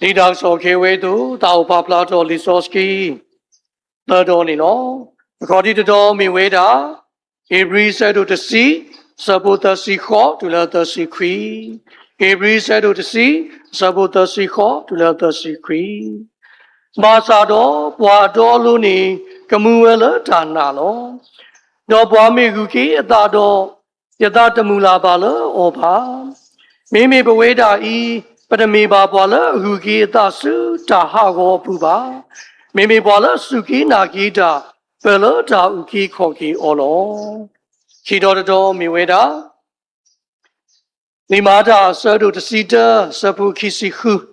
Lidang so kewedu tau paplato lisoski. Tadonino. According to do mi weda. Hebrew said to the sea. Sabuta si ho to let the sea cree. Hebrew said to the sea. Sabuta si ho to let the sea cree. Masado, Wado Luni, Kamuela Tanalo. No Bwami Guki, Dado, Yadata Mulabala, Opa. Mimi Beweda E, Padami Babala, Huki Dasu, Tahago Puba. Mimi Bala Suki Nagita, Bella Ta Uki Koki Olo. Kidodo Miweda. Limada Sadu the Sita, Sapu Kisihu.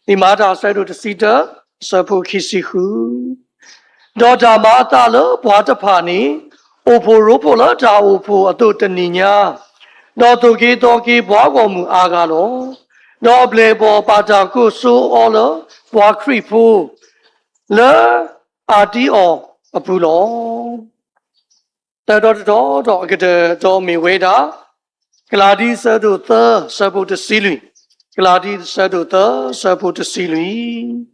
Limada Sadu the Sita. Sapu kisihu. Dota mata lo buata pani. Opo ropo la ta opo atota ninya. No toki toki buagomu agalo. No blebo pata kusu olo bua kripu. Le adi o apulo. Ta do agade do mi weda. Gladi sadu the sapu de silui. Gladi sadu the sapu de silui.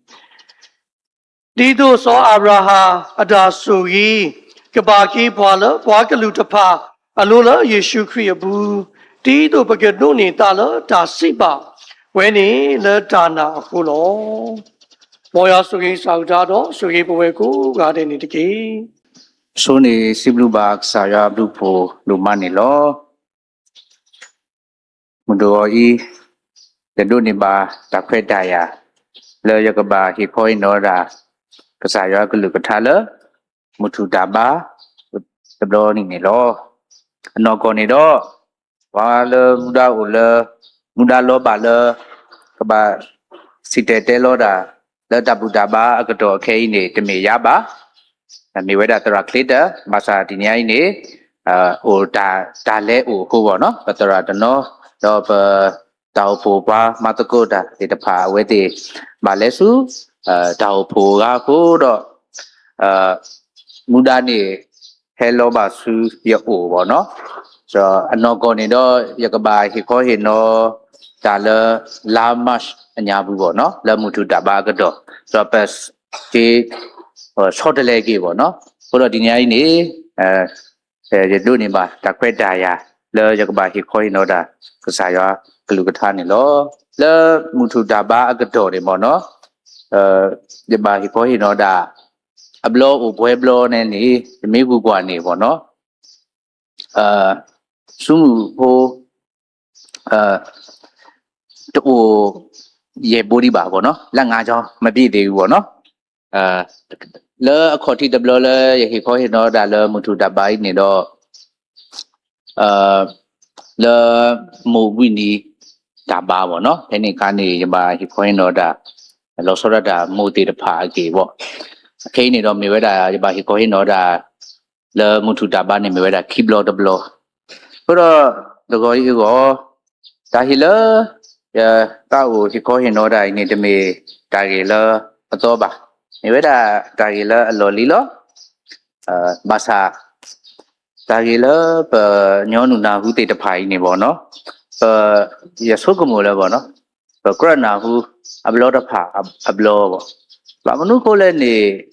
Dido so Abraha Adasugi Kabaki Pala Wakalutapa Alula Yeshu Kriabu Dido Bagaduni Tala Tasiba Weni Le Dana Hulo Moya Sugi Saudado Sugi Bueku Garden Itiki Sony Siblu Bak Saya Blupo Lumanilo Mudoi the Duniba Takwetaya Le Yakaba Hikoi Nora Kasaya Kulukatala Mutu Daba the Browning Nilo Nokonido Wala Muda Ula Muda Lobala Kaba Site Teloda Le Dabudaba Agato Kaine Temi Yaba and me weda Taraklita Masa Diniaine or Dale or Huano but there are no of Taupoba Matakoda the pa with the Malesu Taupoga Kodo Mudani Hello Basu Yako no so I'm not going to Yakaba Hikohino Dala Lamash and Yabu no Lamutu Dabagado so best short leg no Polo Diniaine Duniba Takwetaya Le Yakaba Hikohinoda Kusaya Kalukatani lo Le Mutu Daba Agatori mono the Bahikohinoda a blow of Pueblo Nani the Miguani no Sumu ho to ye body babo no Langajo maybe they were no Le Akoti the blower Yakikohinoda Le Mutu Dabai Nido Le Mowini Daba no any canny by Hikohinoda Losora Moti the Parky what Kane on me whether by Hikohinoda Le Mutu Dabani me whether keep blow the blow. But the go you go Tahila Tao Hikohinoda I need me Tagila Atoba. Me whether Tagila Lolilo Basa Tagila Nyonuna who did the pie in Bono Yasukumula Bono Grana who a blow the pa a blow. Lamanu Coleni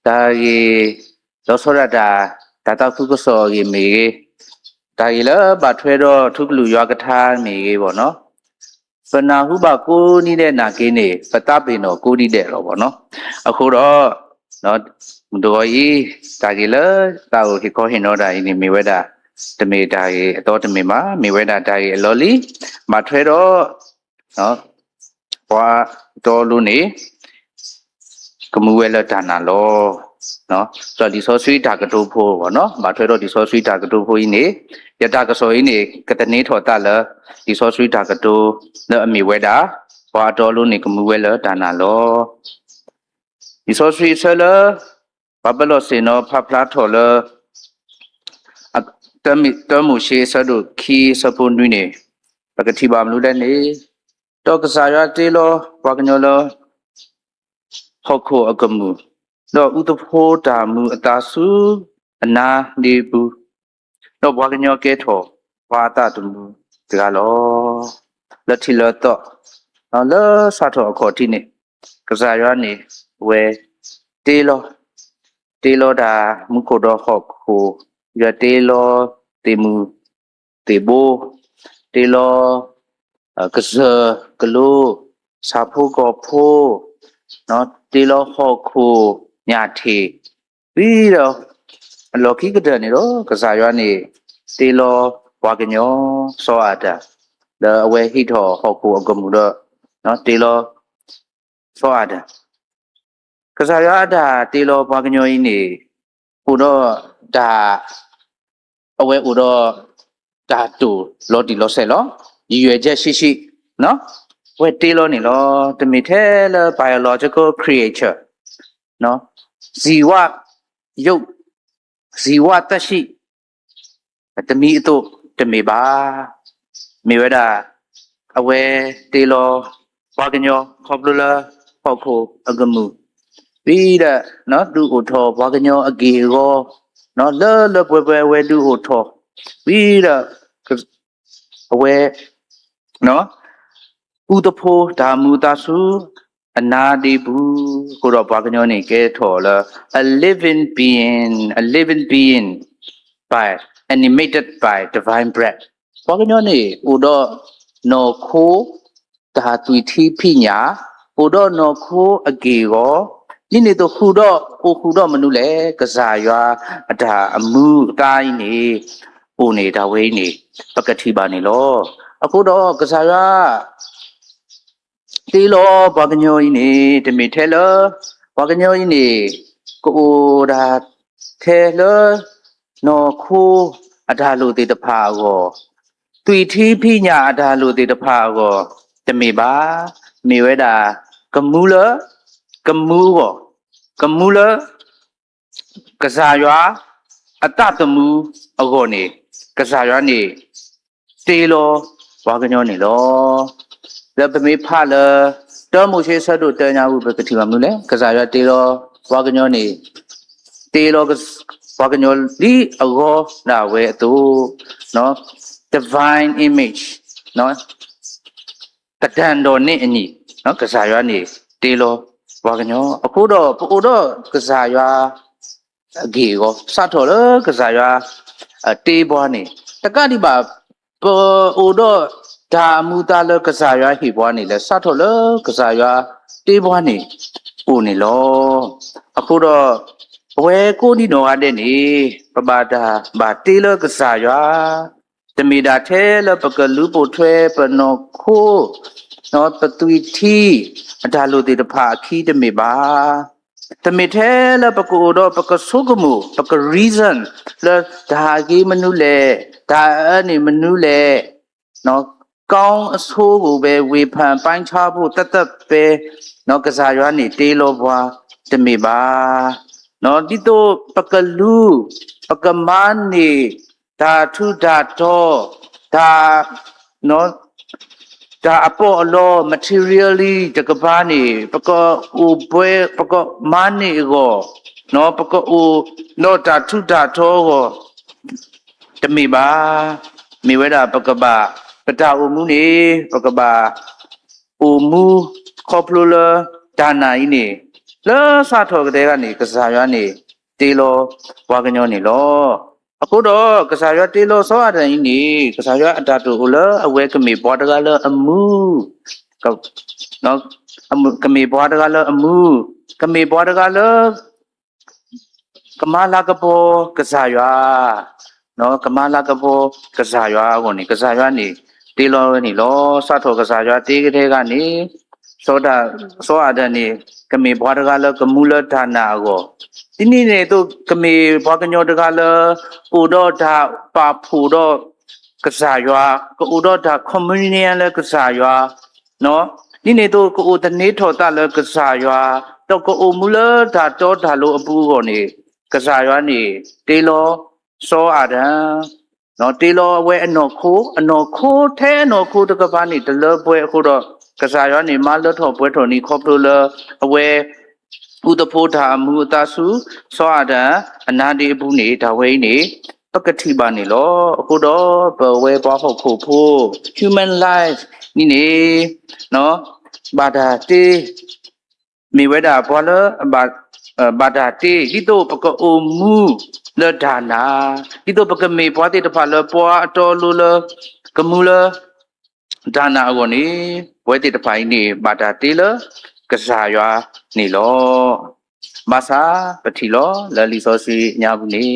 Tagi Losorada Tata Fukuso me Tagila Batredo Tuglu Yagata me no but now who baku needed Nakini Patapino Kudi de Robono a Kuro not Doi Tagila Tao Hikohinoda in Miweda the me Tagi Totamima Miweda Tagi Loli Matredo no Wa Doluni Kamuela Tanalo, no, so the so sweet Takatupo, no, but the so sweet Takatupo in it, Yatakaso in it, Catanate or Tala, the so sweet Takatu, the Miweda, Watoluni Kamuela Tanalo, the so sweet seller, Babalosino, Paplatola, Termushi Sadu, Key Sapunine, Bakatibam Ludani, Tokasaya Tilo, Wagnolo. Hoko Agamu. No Utopo Damu Dasu, Na Nebu. No Waganyo Geto, Wata Dumu, Galo, Latilla dot. နော်လဲစားထောခေါ်တိနေကစားရွာနေဝဲတေးလောဒါမုကိုတော့ဟော့ကိုရတေးလောတေမူတေဘိုတေးလောကစကလိုစာဖို့ကောဖို့နော်တေးလောဟော့ကိုညာထေပြီးတော့အလော်ခိကတဲ့နေတော့ကစားရွာနေတေးလောဝါကညောစောအတာအဝဲဟိထောဟော့ကိုအကမှုတော့နော်တေးလောစောအတာကစားရတာတေလောဘာကညိုကြီးနေဟိုတော့ဒါအဝဲဟိုတော့ဒါတူလော်တီလော်ဆဲလောရည်ရွယ်ချက်ရှိနော်ဝဲတေလောနေလောတမီထဲလ biological creature နော်ဇီဝရုပ်ဇီဝသက်ရှိတမီအတို့တမီပါမေဝဒါအဝဲတေလောဘာကညိုခေါပလူလာပေါခိုအကမှုပြီးတဲ့နော်သူ့ကိုထော်ဘာကညောအကေရောနော်လဲပွဲဝဲသူ့ကိုထော်ပြီးတဲ့အဝဲနော်ဥတဖိုးဓာမူတဆူအနာဒီဘူးကိုတော့ဘာကညောနေကဲထော်လာ a living being by animated by divine breath ဘာကညောနေဥတော့နော်ခိုးဓာတူတီဖိညာဥတော့နော်ခိုးအကေရောဒီနေ့တော့ခုတော့မနုလေကစားရွာအတာအမှုအတိုင်းနေဟိုနေတာဝေးနေပကတိပါနေလောအခုတော့ကစားရွာတီလောဘာကညိုကြီးနေတမီထဲလောဘာကညိုကြီးနေကိုဒါထဲလောနော်ခိုးအတာလို့တေတဖာကိုတွေ့ထီးဖိညာအတာလို့တေတဖာကိုတမီပါမေဝဲတာကမူလကမူကိုကမူလကစားရွာအတတမူအကောနေကစားရွာနေတေလောဘာကညောနေလောလက်ပမေဖလတော်မူရှိဆတ်တို့တညာဟုပကတိပါမလို့လေကစားရွာတေလောဘာကညောနေတေလောဘာကညောဒီအကောနာဝဲအတူနော် divine image နော်တတန်တော်နဲ့အညီနော်ကစားရွာနေတေလောဘာကညောအခုတော့ပို့တော့ကစားရွာအကေကိုစတော်လကစားရွာတေးပွားနေတကတိပါပို့တော့ဒါမူတာလကစားရွာဟိပွားနေလဲစတော်လကစားရွာတေးပွားနေပို့နေလောအခုတော့ဝဲကိုဒီနော်ရတဲ့နေပပတာဗာတေးလကစားရွာတမီတာထဲလပကလူပို့ထွဲပနောခိုးနော်ပတူတီအတာလို့တေတဖာခီးတမေပါတမေထဲလပကူတော့ပကဆုကမှုပက reason လဒါကြီးမနုလေဒါအနေမနုလေနော်ကောင်းအဆိုးကိုပဲဝေဖန်ပိုင်းခြားဖို့တတ်ပဲနော်ကစားရွာနေတေးလောဘွားတမေပါနော်ဒီတော့ပကလူပကမန်းနေဒါထုဒါတော့ဒါနော်ဒါအပေါ်အလော materially တကဘာနေပကဥပွဲပကမနေကိုနော်ပကဥနော်တာထုတာသောကိုတမိပါမိဝဲတာပကဘာပတာဥမှုနေပကဘာဥမှုခေါပလူလာဒါနာဤနေလောစာထောကတဲ့ကနေကစားရွာနေတေလောဝါကညောနေလောအခုတော့ကစားရွာတေလောစောအတန်ကြီးနေကစားရွာအတာတူဟလအဝဲကမေဘောတကလအမှုနော်ကမေဘောတကလအမှုကမေဘောတကလကမလာကဘောကစားရွာနော်ကမလာကဘောကစားရွာကိုနေကစားရွာနေတေလောနေလောစထောကစားရွာတေးကတဲ့ကနေစောအတန်နေကမေဘောတကလကမူလဌာနာကိုဒီနေ့နေတော့ကမေဘောကညောတကလပူတော့ဒါပါဖူတော့ကစားရွာကိုတော့ဒါ communion လဲကစားရွာနော်ဒီနေ့တော့ကိုတနေထော်တလဲကစားရွာတော့ကိုမူလဒါတော့ဒါလို့အပူကိုနေကစားရွာနေတေလောစောအာဒံနော်တေလောအဝဲအနော်ခိုးထဲအနော်ခိုးတကပါနေတလပွဲအခုတော့ကစားရွာနေမလထော်ပွဲထော်နေခေါပလိုလအဝဲဥတဖိုးထာမူတဆုစောအဒံအနာဒီဘူးနေဒါဝဲနေပကတိပါနေလောအခုတော့ဘဝဲပွားဖို့ဖို့ human life နိနေနော် ဘာသာတေမိဝဲတာဘောလဘာသာတေဒီတော့ပကအိုမူလဒါနာဒီတော့ပကမေပွားတဲ့တဖာလပွားအတော်လိုလကမူလဒါနာကိုနေဝဲတဲ့တဖိုင်နေဘာသာတေလကစားရွာနေလောမဆာပတိလောလလီစောစီညာဘူးနေ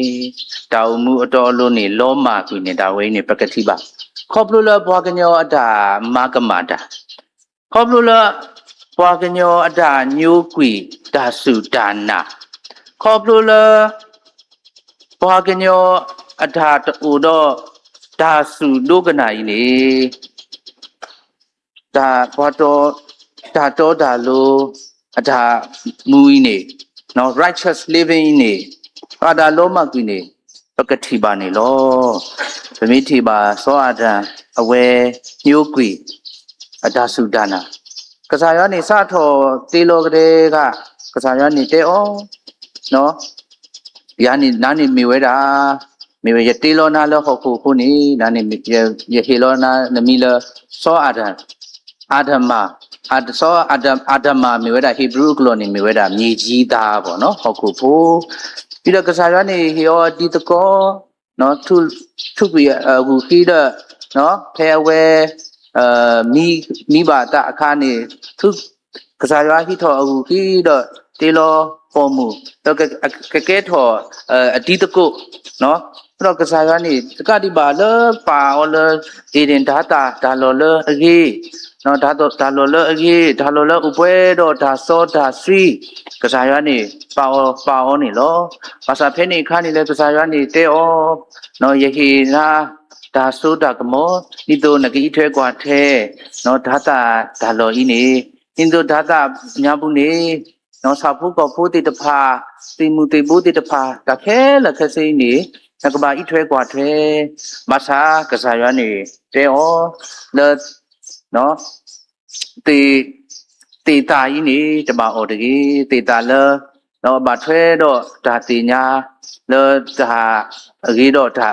တာဝမှုအတော်လိုနေလောမာကူနေတာဝဲနေပကတိပါခေါပလိုလဘွားကညောအတာမာကမာတာခေါပလိုလဘွားကညောအတာညိုးကွီဒါစုဒါနာခေါပလိုလဘွားကညောအတာတူတော့ဒါစုဒုကနာကြီးနေဒါဘောတော်ဒါတော့ဒါလိုအတာမူကြီးနေနော် righteous living နေအာဒါလောမကွီနေပကတိပါနေလောဗမိတိပါသောအာဒံအဝဲညိုးကွီအဒါစုဒါနာကစားရနေစထောတေလောကလေးကကစားရနေတဲဩနော်ယာနေနာနေမိဝဲတာမိဝဲရတေလောနာလောဟုတ်ခုနေနာနေရဟေလောနာနမီလသောအာဒံအာဒမအာဒသောအာဒမမိဝဲတာဟေဘရုကလောနေမိဝဲတာမြေကြီးသားပေါ့နော်ဟုတ်ခုဖို့ပြီးတော့ကစားရနေဟေယောဒီတကောနော်ထုပြီးအခုခီးတော့နော်ဖဲဝဲမိဘာတာအခါနေသူကစားရဟိထောအခုခီးတော့တေလောပေါ်မှုတော့ကကဲထောအဒီတကုနော်အဲ့တော့ကစားရနေတကတိပါလပါောလဒီရင်ဒါတာဒါလောလအကြီးနော်ဒါတော့ဒါလောလအကြီးဒါလောလဥပွဲတော့ဒါစောဒါစီကစားရနေပါောနေလောဘာသာဖဲနေခါနေလဲကစားရနေတဲဩနော်ယဟေနာဒါဆိုဒါကမောဒီတော့ငကြီးထွဲกว่าထဲနော်ဒါတာဒါလောဤနေအင်းတို့ဒါတာညာဘူးနေနော်စာဖို့ကောဖို့တိတဖာတိမှုတိဖို့တိတဖာတခဲလခစိနေတကဘာဤထွဲกว่าထဲမဆာကစားရနေတဲဩလေနော်တေတာဤနေတမအော်တကြီးတေတာလနော်ဘာထွဲတော့ဒါတိညာလေဒါအကြီးတော့ဒါ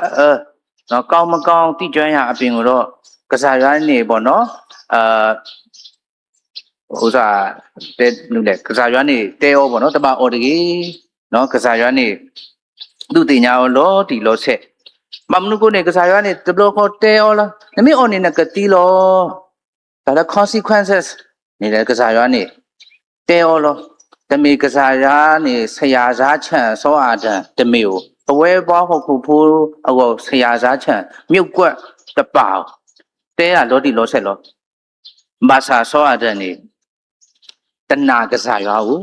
နော်ကောင်းမကောင်းတိကျွမ်းရအပြင်ကိုတော့ကစားရနေပေါ့နော်ဥစားတဲ့နုလေကစားရနေတဲဩပေါ့နော်တမအော်တကြီးနော်ကစားရနေသူတင်ညာလောဒီလောဆက်မမနုကိုနေကစားရနေတဘလခေါ်တဲဩလားနမိအော်နေနကတိလောဒါလည်း consequences နေတဲ့ကစားရနေတဲဩလောတမီကစားရနေဆရာစားချန်စောအာဒံတမီကိုအဝဲပွားဟုတ်ခုဖိုးအကောဆရာစားချန်မြုပ်ကွက်တပောင်တဲရလောတိလောဆက်လောမဆာစောအာဒံနေတနာကစားရဟု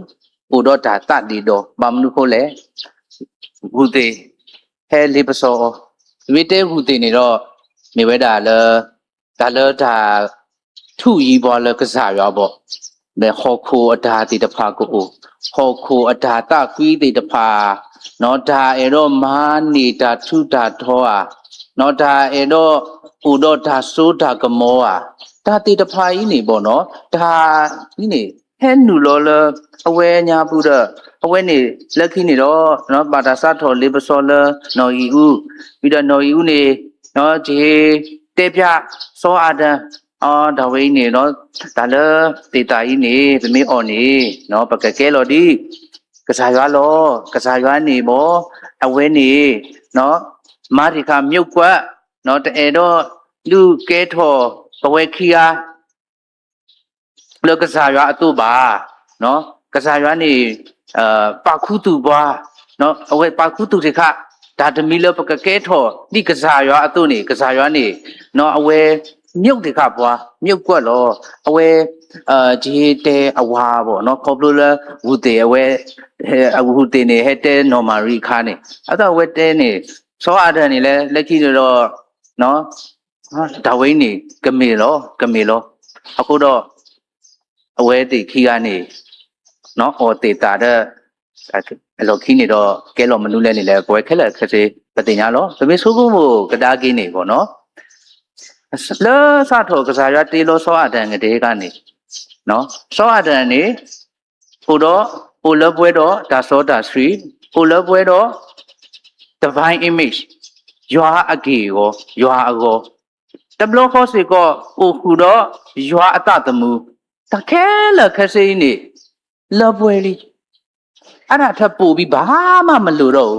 ဥဒေါ်တာတတိတော်မမနုခိုလေဝုတေဟဲလိပစောဝိတေဝုတေနေတော့နေဝဲတာလေဒါလေဒါထုကြီးပေါ်လေကစားရပေါ့လေဟောခိုအတာတိတဖာကိုဟောခိုအတာတကွီးတိတဖာနော်ဒါအဲ့တော့မာနေတာထုတာထောอ่ะနော်ဒါအဲ့တော့ဥဒေါ်ဒါဆိုတာကမောอ่ะဒါတိတဖာကြီးနေပေါ့နော်ဒါကြီးနေဟဲနူလောလအဝဲညာဘူးတော့အဝဲနေလက်ခိနေတော့နော်ပါတာစထော်လေးပစောလနော်ဤဥပြီးတော့နော်ဤဥနေနော်ဒီတေပြစောအာဒံအော်ဒါဝိနေနော်ဒါလတေတာကြီးနေဗမေအော်နေနော်ပကကဲလော်ဒီကစားရွာလောကစားရွာနေဘောအဝဲနေနော်မာရိခမြုပ်ကွက်နော်တဲတော့လူကဲထော်ပဝဲခီယာလောကစားရွာအတုပါနော်ကစားရွာနေပါခုတူဘွားနော်အဝဲပါခုတူတခဒါတမီလောပကကဲထော်ဒီကစားရွာအတုနေကစားရွာနေနော်အဝဲမြုပ်တခဘွားမြုပ်ကွက်လောအဝဲဂျေတဲအဝါပေါ့နော်ခေါပလိုလာဝူတေအဝဲဝူတေနေဟဲတဲနော်မာရီခါနေအဲ့တော့ဝဲတဲနေစောအာဒန်နေလဲလက်ကြီးတော့နော်ဒါဝိနေကမေလောအခုတော့အဝဲတိခီကနေနော်အော်တေတာတဲ့အလောခီနေတော့ကဲလောမနုလဲနေလဲဘွယ်ခက်လက်ခက်စေပတင်ညာလောသမီးဆိုးဖို့ကတားကင်းနေပေါ့နော်လောစထောကစားရတေလောစောအာဒန်ကတဲ့ကနေနော်စောအာဒန်နေဟိုတော့ဟိုလပွဲတော့ဒါစောဒါဆွေဟိုလပွဲတော့ divine image ရွာအကေကိုရွာအကောတဘလခေါ်စီကိုဟိုခုတော့ရွာအတတမှု တာခဲလခစိနေလပွဲလီအဲ့ဒါထပ်ပို့ပြီးဘာမှမလို့တော့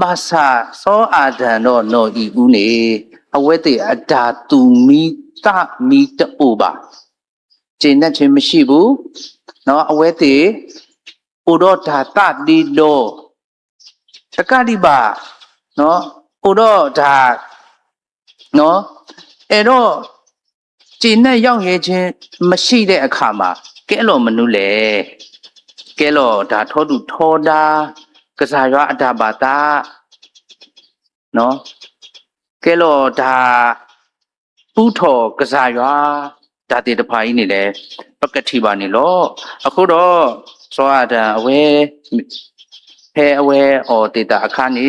မဆာစောအာဒန်တော့နော်ဤဦးနေအဝဲတေအတာသူမီတမီတိုးပါကျင့်တဲ့ချင်းမရှိဘူးနော်အဝဲတေဥတော်ဓာတဒီတော့တက္ကတိပါနော်ဥတော်ဓာနော်အဲ့တော့ကျင့်တဲ့ရောက်ရဲ့ချင်းမရှိတဲ့အခါမှာကဲလို့မနုလေကဲလို့ဒါထောတူထောတာကစားရွာအတာပါတာနော်ကဲလို့ဒါဥထောကစားရွာဒါတေတဖိုင်းနေလေပကတိပါနေလို့အခုတော့စောအတာအဝဲဟဲအဝဲအော်တေတာအခါနေ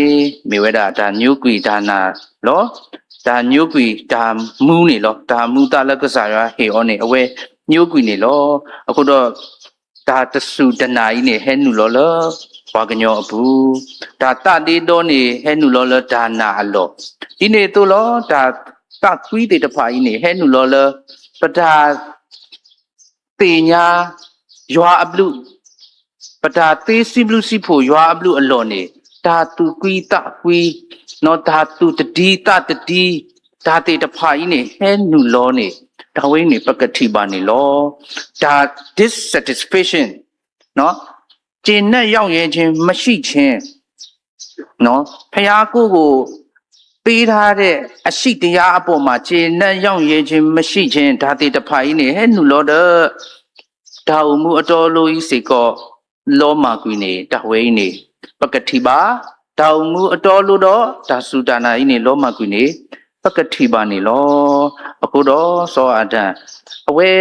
မိဝဲတာဒါညုကွီဒါနာလောဒါညုကွီဒါမူးနေလောဒါမူးတာလက်ကစားရွာဟေအောနေအဝဲညုကွီနေလောအခုတော့ဒါတဆူတနာကြီးနေဟဲနူလောလဘာကညောအဘူးဒါတတေတော့နေဟဲနူလောလဒါနာအလောဒီနေတို့လောဒါတကွီတေတဖာကြီးနေဟဲနူလောလပဒါတေညာရွာအပလူပဒါသေးစီဘလူစီဖို့ရွာအပလူအလောနေဒါတူကွီတကွီနော်ဒါတူတတိတတတိဒါတေတဖာကြီးနေဟဲနူလောနေဒါဝိနေပကတိပါနေလောဒါ dissatisfaction နော်ကျင်နဲ့ရောက်ရဲ့ချင်းမရှိချင်းနော်ဖျားကိုပေးထားတဲ့အရှိတရားအပေါ်မှာကျင်နဲ့ရောက်ရဲ့ချင်းမရှိချင်းဒါတေတဖိုင်နေဟဲ့နူလောတော့ဒါဝမှုအတော်လို့ဤစေကောလောမာကွီနေတဝိနေပကတိပါဒါဝမှုအတော်လို့တော့ဒါစုဒါနာဤနေလောမာကွီနေပကတိပါနေလောအခုတော့စောအဒံအဝဲ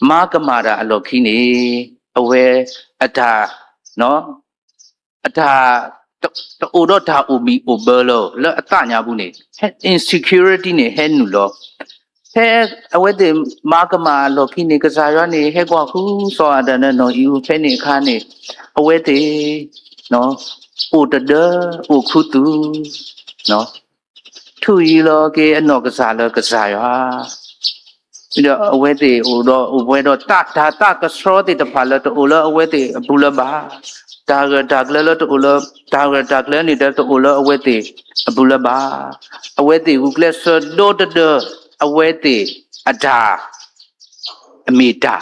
မာကမာရာအလောခိနေအဝဲအထာနော်အထာတူတော့ဒါအိုမီအိုဘလောလောအတညာဘူးနေ insecurity နေဟဲနူလောဟဲအဝဲတဲ့မာကမာလောခိနေကစားရနေဟဲကွာခုစောအဒံနဲ့နော်ယူဖဲနေခါနေအဝဲတဲ့နော်အိုတဒအိုခုတူနော်ထူရီလောကေအနော်ကစားလောကစားရပြီးတော့အဝဲတေဟိုတော့အဝဲတော့တတာတကစရောတေတဖာလတ်အိုလအဝဲတေဘူလဘာဒါကလလတ်အိုလဒါကလနေတဲ့အိုလအဝဲတေဘူလဘာအဝဲတေဟုကလဆဒိုတဒအဝဲတေအဒါအမီတာ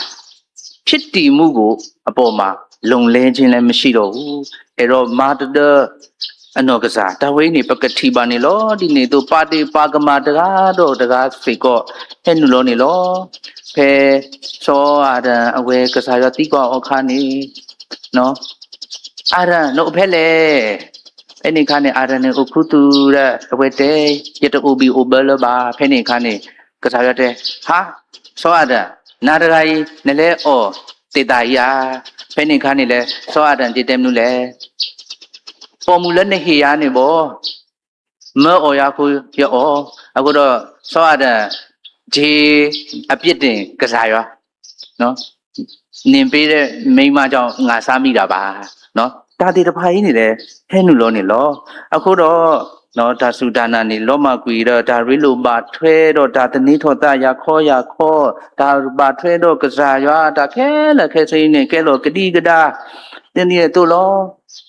ဖြစ်တည်မှုကိုအပေါ်မှာလုံလဲခြင်းလည်းမရှိတော့ဘူးအဲ့တော့မာတဒအနောကစားတဝိနေပကတိပါနေလောဒီနေတော့ပါတိပါကမာတကားတော့တကားစိတ်ကောဟဲ့နူလောနေလောဖဲစောအာဒံအဝဲကစားရတိကောအခါနေနော်အာရနို့ဖဲလေအဲ့ဒီခါနေအာရနေအခုတူရအဝဲတဲရတအိုဘီအိုဘလဘာဖဲနေခါနေကစားရတဲ့ဟာစောအာဒံနာတရာကြီးနလဲအော်တေတာယာဖဲနေခါနေလဲစောအာဒံတည်တယ်မလို့လဲပေါ်မူလက်နဲ့ဟေရနေဘောမောရခုရောအခုတော့စောရတဲ့ဂျေအပြစ်တင်ကစားရနော်နင်ပေးတဲ့မိန်းမကြောင့်ငါစားမိတာပါနော်ဒါတေတဖိုင်းနေတယ်ဟဲနူလောနေလောအခုတော့နော်ဒါစုဒါနာနေလောမကွေတော့ဒါရီလိုပါထွဲတော့ဒါတနည်းထောတာရခေါ်ဒါပါထွဲတော့ကစားရဒါခဲလက်ခဲစိနေကဲလို့ကတိကဒါတင်းနေတော့လော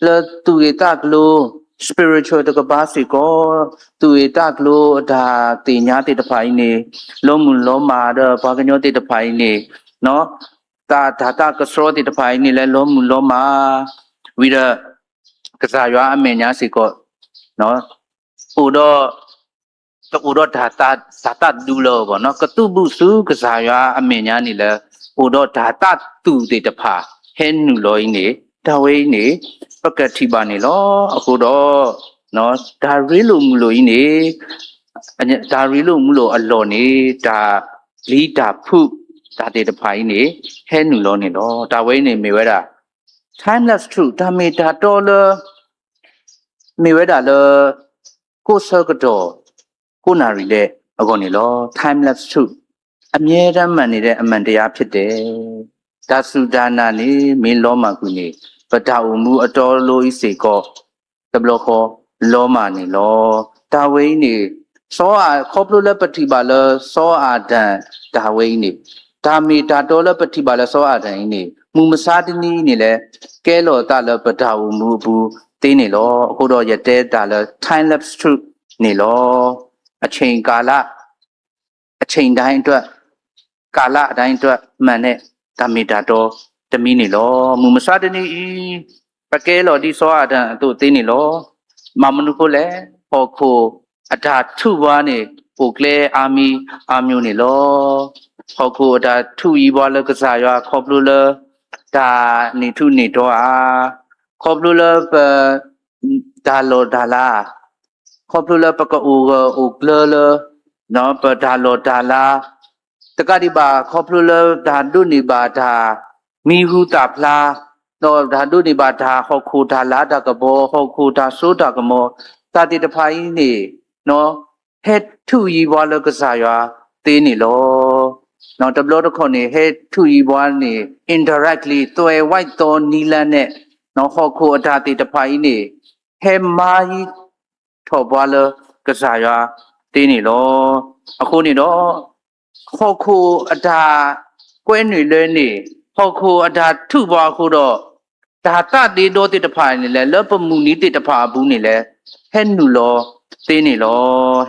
လသူရတကလို့ spiritual တကဘာစီကိုသူရတကလို့ဒါတင်ညာတေတဖိုင်းနေလောမလောမာတော့ဘာကညောတေတဖိုင်းနေနော်ဒါဒါတာကစရောတေတဖိုင်းနေလဲလောမလောမာဝိရကစားရအမေညာစီကိုနော်ဟိုတော့ဒါတာဒူလောပေါ့နော်ကတုပုစုကစားရအမေညာနေလဲဟိုတော့ဒါတာတူတေတဖာဟဲနူလောင်းနေတဝိနေပကတိပါနေလောအခုတော့နော်ဒါရီလိုမူလိုကြီးနေဒါရီလိုမူလိုအလော်နေဒါလီဒါဖုဒါတေတဖိုင်းနေဟဲနူလောနေလောဒါဝိနေမေဝဲတာ timeless truth ဒါမေတာတော်လမေဝဲတာလကိုစကတော့ကိုနာရီလေအကုန်နေလော timeless truth အမြဲတမ်းမှန်နေတဲ့အမှန်တရားဖြစ်တယ်ဒါစုဒါနာနေမင်းလောမှာကူနေပဒါဝမှုအတော်လို့ဤစေကောတဘလခောလောမာနေလောဒါဝိနေစောအာခောပလုလပတိပါလစောအာဒံဒါဝိနေ ဒါမီဒါတော်လပတိပါလစောအတိုင်းနေမူမစားတနည်းနေလဲကဲလော်တလပဒါဝမူဘူးတင်းနေလောအခုတော့ရတဲ့ဒါလ time lapse truth နေလောအချိန်ကာလအချိန်တိုင်းအတွက်ကာလအတိုင်းအတွက်မှန်တဲ့ဒါမီဒါတော်တမီနေလောမူမစားတနည်းပကဲလော်ဒီစောအတိုင်းတို့တင်းနေလောမမနုကိုလဲဟောခိုအတာထုဝါနေပိုကလေအာမီအာမျိုးနေလောဟောခိုဒါထုဤဘွားလကစားရွာခေါပလူလဒါနေထုနေတော့ခေါပလူလပဒါလောဒါလာခေါပလူလပကအိုကလလနော်ပဒါလောဒါလာတကတိပါခေါပလူလဒါဒုနေပါဒါမီဟုတာဖလားတော့ဒါဒုနေပါဒါဟောခိုဒါလာတကဘောဟောခိုဒါဆိုးတကမောတာတိတဖိုင်းနေနော်ဟက်ထုဤဘွားလကစားရွာသေးနေလောနော်တဘလို့တခွန်နေဟဲထုဤဘွားနေ indirectly တွယ်ဝိုက်တော်နီလန်းနဲ့နော်ဟောခိုအတာတိတဖိုင်းနေဟဲမာကြီးထော်ဘွားလကစားရွာသေးနေလောအခုနေတော့ဟောခိုအတာကွဲနေလဲနေဟောခိုအတာထုဘွားခုတော့ဒါတတိတော်တိတဖိုင်းနေလဲလောပမှုနီတိတဖာဘူးနေလဲဟဲနူလောသေးနေလော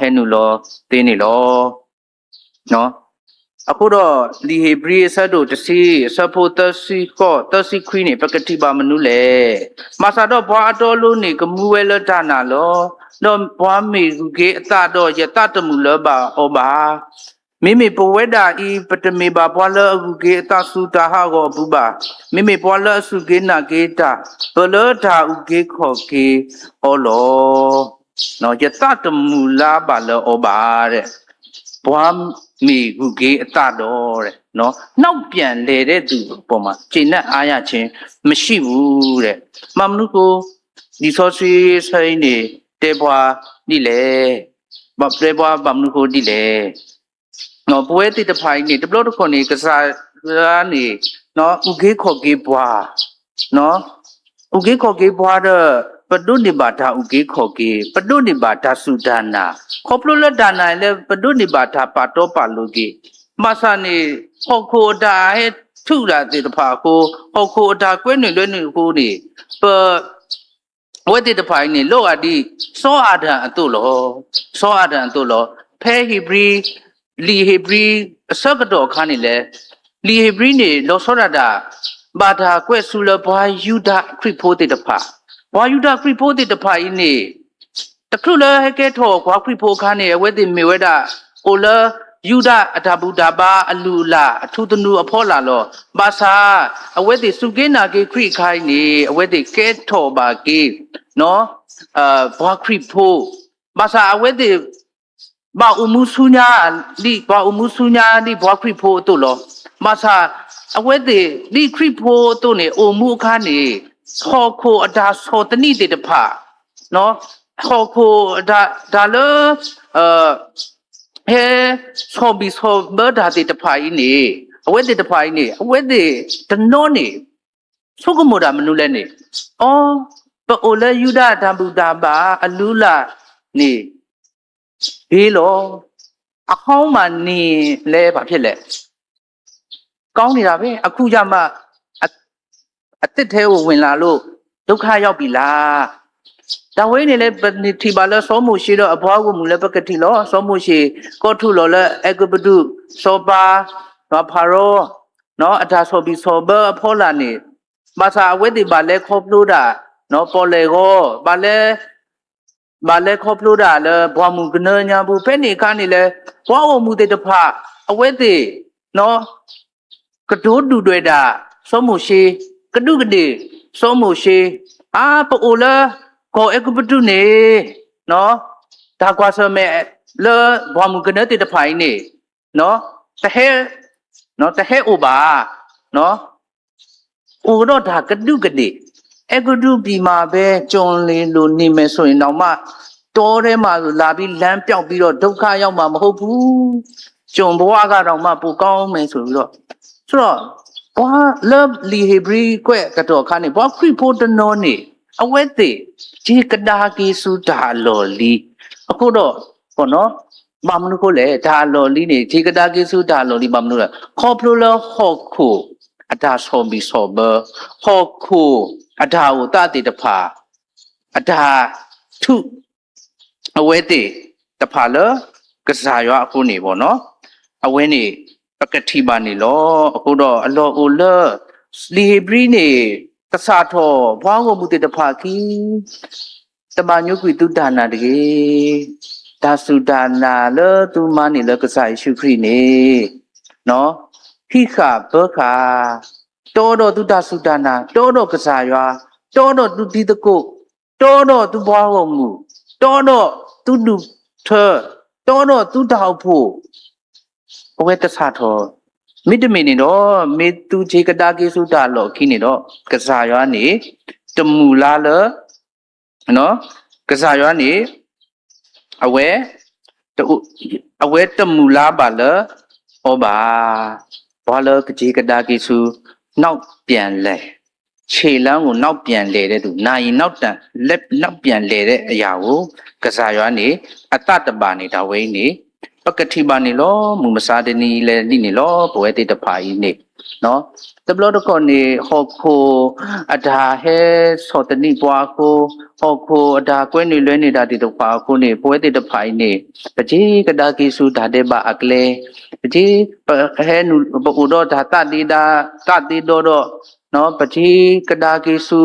ဟဲနူလောသေးနေလောနော်အခုတော့လီဟေဘရီဆတ်တို့တစီဆဖို့တစီကောတစီခွီနေပကတိပါမနုလေမဆာတော့ဘွာအတော်လို့နေကမူဝဲလတနာလောတော့ဘွာမေကူကေအတတော့ယတတမှုလောပါဩပါမိမိပဝဲတာဤပတမေပါဘွာလအကူကေအတစုတာဟာကောဘူးပါမိမိဘွာလအစုကေနာကေတာဘလောတာဥကေခောကေဩလောနော်ယတတမှုလားပါလောဩပါတဲ့ဘွာမိကူကေအတတော်တဲ့နော်နောက်ပြန်လေတဲ့သူပေါ်မှာကျင့်တဲ့အားရခြင်းမရှိဘူးတဲ့မမနုကိုဒီဆောစီဆိုင်နေတေဘွာဒီလေဘတေဘွာမမနုကိုဒီလေနော်ပွဲတိတဖိုင်းနေတဘလို့တခွန်နေကစားနေနော်ဥကေခောကေဘွာနော်ဥကေခောကေဘွာတော့ပဒုနိဘာဒဥကေခောကေပဒုနိဘာဒသုဒနာခောပလလဒနာလေပဒုနိဘာဒပါတောပါလုကေမဆာနေဟောခိုတာဟဲထုလာတိတဖာကိုဟောခိုတာကွဲ့နေလွဲ့နေကိုနေပဝဲတိတဖိုင်းနေလောအဒီစောအာဒံအတုလောစောအာဒံအတုလောဖဲဟီဘရီလီဟေဘရီအစကတော့ခါနေလေလီဟေဘရီနေလောစောရတာဘာသာကွဲ့ဆူလဘွားယူဒခရစ်ဖိုတိတဖာဘွားယူဒခရစ်ဖိုတိတဖာဤနေတခုလေဟကဲထောကွာခရစ်ဖိုခါနေဝဲတိမေဝဲတာအိုလာယူဒအတာဘူတာဘာအလူလာအထုတနုအဖောလာလောဘာသာအဝဲတိစုကေနာကေခရိခိုင်းနေအဝဲတိကဲထောပါကေနော်ဘွားခရစ်ဖိုဘာသာအဝဲတိဘာဥမှုဆုညာလိဘာဥမှုဆုညာလိဘွားခရစ်ဖိုတို့လောမဆာအဝဲတိလိခရစ်ဖိုတို့နေအိုမှုခါနေခောခိုအတာစောတနိတေတဖနော်ခောခိုဒါလောဟဲဆောဘီဆောဘဒါတေတဖိုင်းနေအဝဲတေတဖိုင်းနေအဝဲတေတနောနေသုကမောဒမနုလဲနေအော်ပအိုလေယူဒတံဘူတာပါအလူလာနေဘေးလောအဟောင်းမှနေလဲဘာဖြစ်လဲကောင်းနေတာပဲအခုကြမှအတစ်သေးကိုဝင်လာလို့ဒုက္ခရောက်ပြီလားတဝိနေလဲဒီပါလဲစောမှုရှိတော့အဘွားကိုမူလဲပကတိလောစောမှုရှိကောထုလောလဲအကပတုစောပါနော်ဖာရောနော်အတာစောပြီးစောဘအဖောလာနေမဆာအဝဲဒီပါလဲခေါပလို့တာနော်ပေါ်လေကိုပါလဲခေါပလို့တာလဲဘွားမှုကနညာဘူးဖဲနေခါနေလဲဘွားဝမှုတဲ့တဖအဝဲဒီနော်ကတိုးတူတွေတာစောမှုရှိကတုကတိစောမှုရှိအာပိုလာကိုအကပတုနေနော်ဒါကွာစမဲလေဘွားမှုကနတဲ့တဖိုင်းနေနော်တဟဲအိုပါနော်အိုတော့ဒါကတုကတိအကတုပြီမှာပဲကြုံလေလို့နေမယ်ဆိုရင်တော့မှတောထဲမှာလာပြီးလမ်းပြောက်ပြီးတော့ဒုက္ခရောက်မှာမဟုတ်ဘူးကြုံဘဝကတော့မှပိုကောင်းမယ်ဆိုပြီးတော့ဆိုတော့ဘာလဘလီဟေဘရီကွဲ့ကတော့ခါနေဘာခရစ်ဖို့တနောနေအဝဲသေးဒီကဒါကီစုတာလော်လီအခုတော့ဘောနော် ဘာမလို့ကိုလေဒါလော်လီနေဒီကတာကိစုဒါလော်လီဘာမလို့လဲခေါပလိုလဟော့ခုအတာဆောဘီဆောဘဟော့ခုအတာကိုတတိတဖာအတာထုအဝဲတေတဖာလကစားရအခုနေပေါ့နော်အဝဲနေပကတိပါနေလောအခုတော့အလော်အိုလလီဘရီနေကစားထောဘွားကိုမူတေတဖာကီတမညုကွီတုဒါနာတကေဒါစုဒါနာလသူမနေလကစားရှုခရီနေနော်ခိခဘခာတောတော့သူဒါစုဒါနာတောတော့ကစားရွာတောတော့သူဒီတကုတောတော့သူဘွားကိုမူတောတော့သူဒုထတောတော့သူတောက်ဖို့ဘဝတဆာထောမိတမီနေတော့မေသူခြေကတာကိစုတာလောခိနေတော့ကစားရွာနေတမူလာလနော်ကစားရွာနေအဝဲတမူလာပါလဟောပါဘာလကကြီးကတာကိစုနောက်ပြန်လဲခြေလမ်းကိုနောက်ပြန်လဲတဲ့သူနိုင်နောက်တန်လက်နောက်ပြန်လဲတဲ့အရာကိုကစားရွာနေအတတပါနေတာဝိနေပကတိပါနေလောမူမစားတနီလဲလိနေလောဘဝတေတဖာကြီးနေနော်တဘလတော့ကိုနေဟောခိုအဒါဟဲစောတနီပွားကိုဟောခိုအဒါကွဲနေလွဲနေတာဒီတော့ပါကိုနေဘဝတေတဖာကြီးနေပကြီးကဒါကိစုဒါတဲ့ပါအကလေပကြီးဟဲနူဘုတော့ဒါတတိတော့နော်ပကြီးကဒါကိစု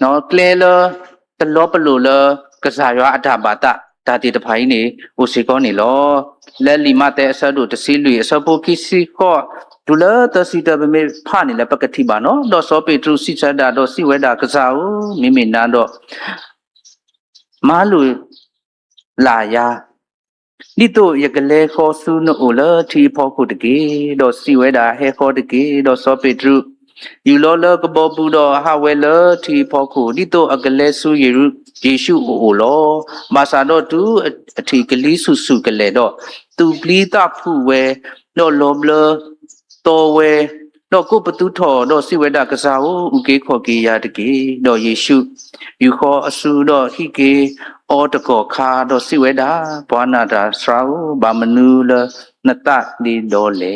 နော်ကလေလတလောပလူလကစားရအထာပါတဒါတိတဖိုင်းနေဥစီကောနေလောလဲလီမတဲ့အဆဒုတစီလူအစပုကိစီခောဒူလာတစီတဘမေဖာနေလဲပကတိပါနော်တော့စောပေထရုစီချဒါတော့စီဝဲတာကစားဦးမိမိနာတော့မာလူလာယာဒီတော့ရကလေးခေါ်စုနိုလတီဖို့ကုတကေတော့စီဝဲတာဟဲခေါ်တကေတော့စောပေထရုယူလောလကဘောပူတော့ဟာဝဲလတီဖို့ကုဒီတော့အကလေးစုယေရုယေရှုအိုလောမာစာတော့သူအထီကလေးစုကလေးတော့သူပလီတာဖူဝဲတော့လောဘလတော်ဝဲတော့ကိုပတူထော်တော့စိဝဲတာကစားဦးဥကေခေါ်ကေရတကေတော့ယေရှုယူခေါ်အဆူတော့ဟိကေအောတကောခါတော့စိဝဲတာဘွာနာတာစရာဦးဘာမနူလနတဒီတော့လေ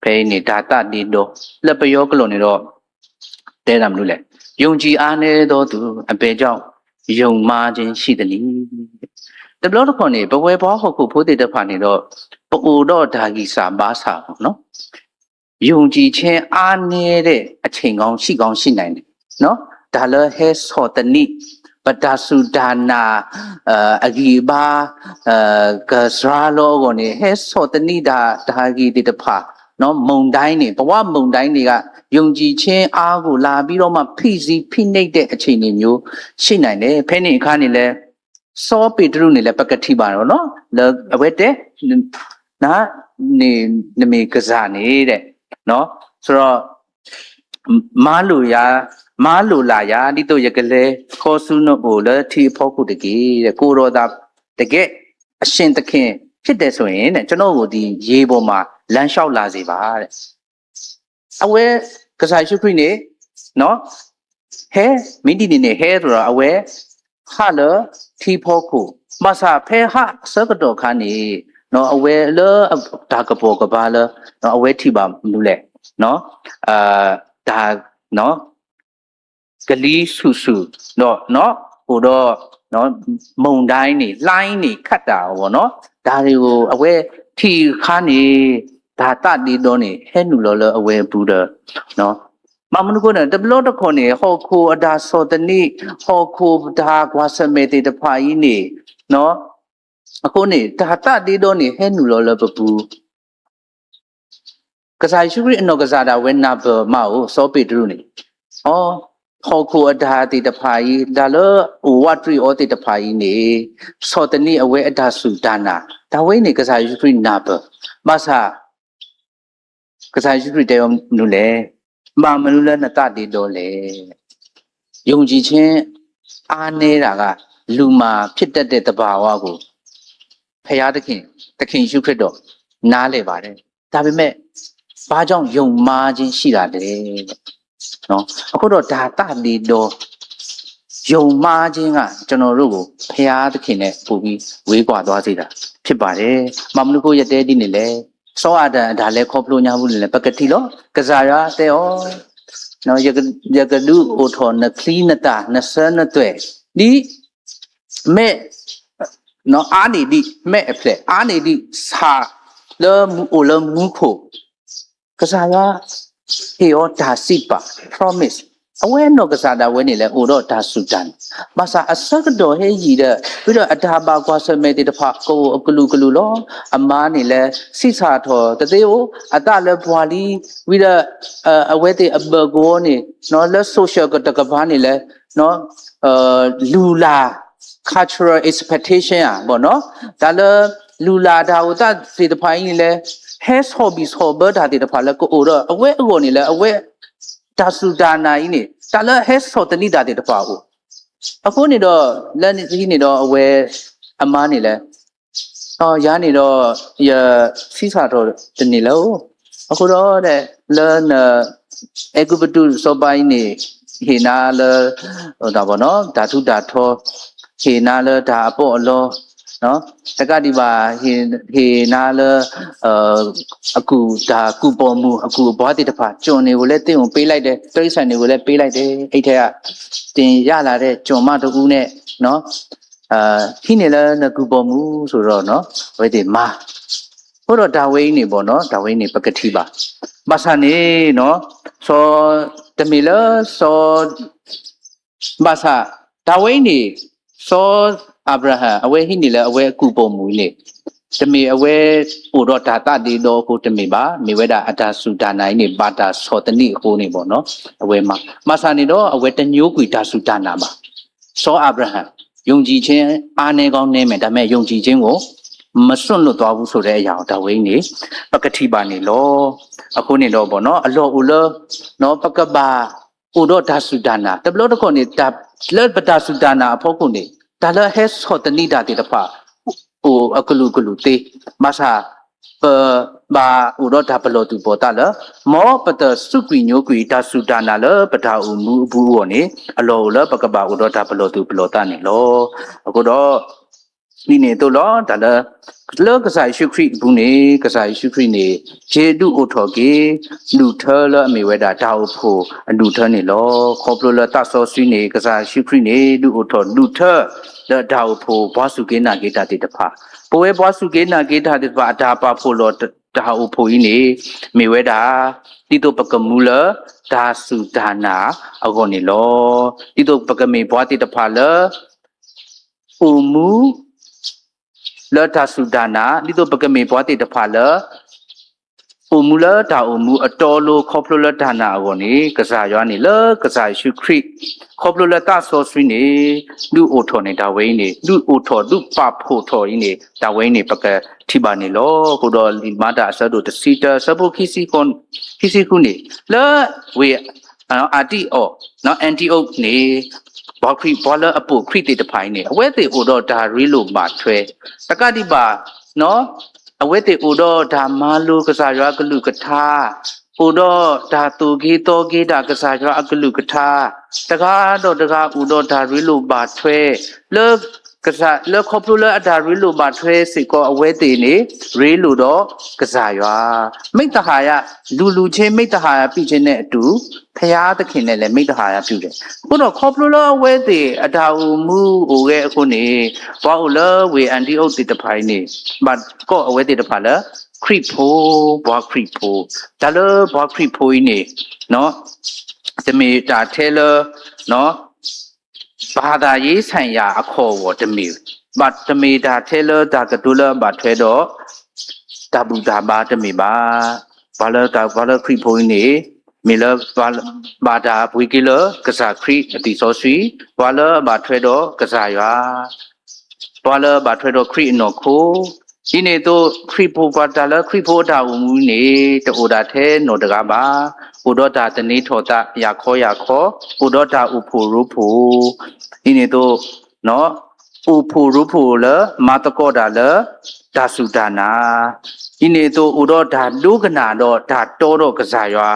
ဖေးနေတာတဒီတော့လက်ပယောကလုံးနေတော့တဲတာမလို့လေယုံကြည်အားနေတော့သူအပေကြောင့်ယုံမာခြင်းရှိသည်လေတဘလို့တော့ခေါ်နေဘဝဲဘောဟုတ်ကိုဖိုးတေတဖာနေတော့ပူတော့ဒါဂီစာပါစာပေါ့နော်ယုံကြည်ခြင်းအားနေတဲ့အချိန်ကောင်းရှိနိုင်တယ်နော်ဒါလည်းဟဲဆောတနိပတဆုဒါနာအဂီဘာကစရာလောကိုနေဟဲဆောတနိဒါဂီတေတဖာနော်မုံတိုင်းနေဘဝမုံတိုင်းတွေကယုံကြည်ခြင်းအားကိုလာပြီးတော့မှဖိနှိပ်တဲ့အချိန်တွေမျိုးရှိနိုင်တယ်ဖဲနေအခါနေလဲစောပေတရုနေလဲပကတိပါတော့နော်အဝဲတဲ့နာနေနမေကစားနေတဲ့နော်ဆိုတော့မာလူလာယာဒီတော့ရကလေးခေါ်စုနို့ကိုလဲထီဖို့ခုတကြီးတဲ့ကိုရောသားတကယ်အရှင်သခင်ဖြစ်တယ်ဆိုရင်တဲ့ကျွန်တော်ကိုဒီရေပေါ်မှာလမ်းလျှောက်လာစေပါတဲ့အဝဲကစားရှုခရီနေနော်ဟဲမိဒီနေဟဲဆိုတော့အဝဲဟာလထီဖို့ခုမဆာဖဲဟာစကတော့ခါနေနော်အဝဲလဒါကပေါ်ကပါလနော်အဝဲထီပါမလို့လေနော်ဒါနော်ကလီဆူနော်ဟိုတော့နော်မုံတိုင်းနေလှိုင်းနေခတ်တာပေါ့နော်ဒါတွေကိုအဝဲထီခါနေဒါတတိတော့နေဟဲနူလောလအဝဲဘူးတော့နော်မမနုကိုနဲ့တဘလို့တခွန်နေဟောခိုအဒါစောတနိဟောခိုဒါကွာစမေတေတဖာကြီးနေနော်အခုနေဒါတတိတော့နေဟဲနူလောလပပူကစားရှုခရီအနောကစားတာဝဲနာဘမဟုတ်စောပေတရုနေဟောခိုအဒါတေတဖာကြီးဒါလောဝတ်ထရီဩတေတဖာကြီးနေစောတနိအဝဲအဒါစုဒါနာဒါဝဲနေကစားရှုခရီနာဘမဆာကစားရှုခရီတေယနုလေမမနုလနတတိတော့လေယုံကြည်ခြင်းအားနေတာကလူမှာဖြစ်တတ်တဲ့တဘာဝကိုဖရာသခင်ရှုခရစ်တော်နားလေပါတယ်ဒါပေမဲ့ဘာကြောင့်ယုံမာခြင်းရှိတာလဲနော်အခုတော့ဒါတတိတော့ ယုံမှားခြင်းကကျွန်တော်တို့ကိုဖရာသခင်နဲ့ပို့ပြီးဝေးကွာသွားစေတာဖြစ်ပါတယ်မမနုကိုရတဲ့ဒီနေလေစောအတန်ဒါလည်းခေါပလို့ညာဘူးလေပကတိလောကစားရတဲ့ဩနော်ယကဒုအိုထောနခလီနတာနဆနတွဲဒီမဲ့နော်အာနေဒီမဲ့အဖလက်အာနေဒီစာလမူအိုလမူခိုကစားရဟေယောဒါစိပါ promise အဝဲနော်ကစားတာဝဲနေလဲအိုတော့ဒါဆူတန်မဆာအစကတော့ဟဲကြီးတဲ့ပြီးတော့အတာပါကွာဆမဲတဲ့တဖကိုကလူလောအမားနေလဲစိစာထော်တသေးကိုအတလဲဘွာလီပြီးတော့အဝဲတဲ့အဘကိုနေနော်လဲ social ကတကဘာနေလဲနော်လူလာ cultural expectation อ่ะบ่เนาะဒါလလူလာဒါဝတစေတဖိုင်းနေလဲ has hobbies hobby ဒါတဲ့တဖလဲကိုအိုတော့အဝဲအကိုနေလဲအဝဲဒါစုဒါနာကြီးနေဒါလည်း has ဆိုတနိဒါတဲ့တပါဘူးအခုနေတော့လက်ကြီးနေတော့အဝဲအမားနေလဲရနေတော့စီစာတော့တနေလို့အခုတော့တဲ့လဲအကူပတူစောပိုင်းနေဟေနာလဲဒါပေါ့နော်ဓာတုဓာထောဟေနာလဲဒါအပေါ့အလောနော်တက္ကတိပါဟေနာလဲအခုဒါကုပေါ်မှုအခုဘွားတိတဖာကျွန်တွေကိုလည်းတင်းကိုပေးလိုက်တယ်တိရစ္ဆာန်တွေကိုလည်းပေးလိုက်တယ်အဲ့ထက်ကတင်ရလာတဲ့ကျွန်မတူဦးနဲ့နော်ဟိနေလဲကုပေါ်မှုဆိုတော့နော်ဝဲတိမာဟိုတော့ဒါဝိနေပေါ့နော်ဒါဝိနေပကတိပါဘာသာနေနော်စောတမီလစောဘာသာဒါဝိနေစောအာဗြဟံအဝဲဟိနေလဲအဝဲကုပေါ်မှုလေတမီအဝဲပို့တော့ဒါတတိတော့ကိုတမီပါမိဝဲတာအတာစုဒါနိုင်နေပါတာစောတနိဟိုးနေပေါ့နော်အဝဲမှာမဆာနေတော့အဝဲတညိုးကွေဒါစုဒါနာပါစောအာဗြဟံယုံကြည်ခြင်းအားနေကောင်းနေမယ်ဒါပေမဲ့ယုံကြည်ခြင်းကိုမစွန့်လွတ်သွားဘူးဆိုတဲ့အရာကိုဒါဝိနေပကတိပါနေလောအခုနေတော့ပေါ့နော်အလောဥလောနော်ပကပါဥတော့ဒါစုဒါနာတဘလို့တခေါနေဒါလက်ပဒါစုဒါနာအဖို့ကုန်နေဒါလည်း has ဟောတနိဒါတေတဖာဟိုအကလူတေမဆာဘာဥတော့ဒါဘလို့သူပေါ်တာလမောပတစုကွီညိုကွီဒါစုဒါနာလပဒါဥမူဘူးဝနေအလောလပကပါဥတော့ဒါဘလို့သူဘလို့တာနေလောအခုတော့ဒီနေတော့ဒါလောကစားရှုခရိဘူးနေကစားရှုခရိနေဂျေတုအိုထော်ကေလူထော်လအမေဝဲတာတာအဖို့အလူထော်နေလောခေါပလိုလတဆောဆွီနေကစားရှုခရိနေလူအိုထော်လူထော်လတာအဖို့ဘွားစုကေနာကေတာတေတဖာပိုဝဲဘွားစုကေနာကေတာတေတဖာအတာပါဖို့လောတာအဖို့ကြီးနေမေဝဲတာတိတုပကမူလဒါစုဒါနာအကောနေလောတိတုပကမေဘွားတေတဖာလဥမူလောတာစုဒါနာဒီတော့ပကမေဘွားတေတဖာလအိုမူလတာအိုမူအတော်လိုခေါပလိုလဒါနာအောနေကစားရွာနေလကစားရှုခရိခေါပလိုလတာဆောဆွီနေလူအိုထော်နေတာဝိနေလူအိုထော်လူပဖို့ထော်ရင်းနေတာဝိနေပကတိပါနေလောကိုတော့ဒီမာတာဆတ်တို့တစီတာဆဘခိစီခုနေလဝေအာတီအောနော်အန်တီအိုနေဘောခရီဘောလအပုခရီတေတဖိုင်းနေအဝဲတေအိုတော့ဒါရီလိုမာထွဲတကတိပါနော်အဝဲတေအိုတော့ဒါမာလိုကစားရွာကလူကထားအိုတော့ဒါတူဂေတောဂေတာကစားရွာအကလူကထားတကားတော့တကားအိုတော့ဒါရီလိုမာထွဲကစားလခေါပလိုလအဒါရီလိုမာထွဲစီကောအဝဲတေနေရီလိုတော့ကစားရွာမိတ္တဟာယလူချင်းမိတ္တဟာယပြည့်ခြင်းနဲ့အတူဖရာသခင်နဲ့လည်းမိတ္တဟာယပြုတယ်ခုတော့ခေါပလိုလအဝဲတေအဒါဥမှုဟိုရဲ့အခုနေဘောလဝေအန်တီအုတ်တေတဖိုင်းနေဘတ်ကောအဝဲတေတဖာလခရိဖိုဘောခရိဖိုဒါလဘောခရိဖိုင်းနေနော်သမေတာထဲလနော်ဘာသာရေးဆိုင်ရာအခေါ်ဝတမီဘတ်တမီတာထဲလဒါကဒူလဘတ်ထွဲတော့တဘူတာဘာတမီပါဘာလခရိဖိုင်းနေမီလဘာတာဘွေကီလကစားခရိအတီဆောဆွီဘာလဘာထွဲတော့ကစားရွာဘာလဘာထွဲတော့ခရိနော်ခိုဒီနေတော့ခရိဖိုဘာတာလခရိဖိုတာဦးမူနေတိုဒါထဲနော်တကားပါဥဒတာတနေထောတာရခောဥဒတာဥဖိုရူဖိုဒီနေတော့နော်ဥဖိုရူဖိုလမာတကောတာလဒါစုဒါနာဒီနေတော့ဥဒတာလူကနာတော့ဒါတောတော့ကစားရွာ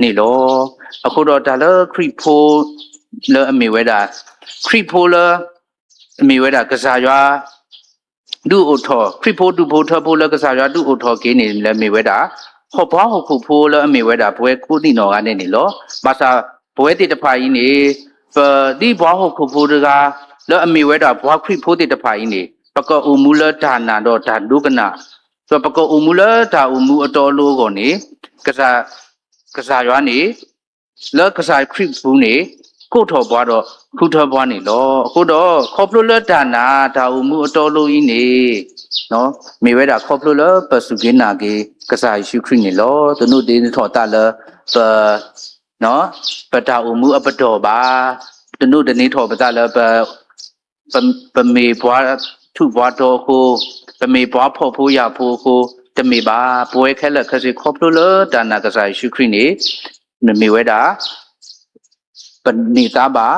နေလောအခုတော့ဒါလခရိဖိုလအမေဝဲတာ ခရိဖိုလမေဝဲတာကစားရွာဒူအိုထောခရိဖိုဒူဖိုထဖိုလကစားရွာဒူအိုထောကင်းနေလဲမေဝဲတာဟောဘွားဟောခုဖိုလအမေဝဲတာဘွဲကုတိနော်ကနေနေလောဘာသာဘွဲတိတဖာကြီးနေဒီဘွားဟောခုဖိုတကလောအမေဝဲတာဘွားခရိဖိုတိတဖာကြီးနေပကောအူမူလဒါနာတော့ဒါဒုကနာဆိုပကောအူမူလဒါအူမူအတော်လို့ကိုနေကစားရွာနေလောကစားခရိဖိုနေကိုထော်ဘွားတော့ခုထော်ဘွားနေလောအခုတော့ခေါပလိုလဒါနာဒါအူမူအတော်လို့ကြီးနေနော်မေဝဲတာခေါပလိုလပစုကင်းနာကေကစားရှုခရိနေလောသူတို့တင်းထော်တာလပနော်ပတာအူမူအပတော်ပါသူတို့တနေထော်ပတာလပမေဘွားထုဘွားတော်ကိုပမေဘွားဖို့ဖို့ရဖို့ကိုတမေပါပွဲခဲလက်ခစီခေါပလိုလဒါနာကစားရှုခရိနေမေဝဲတာပနိတာပါ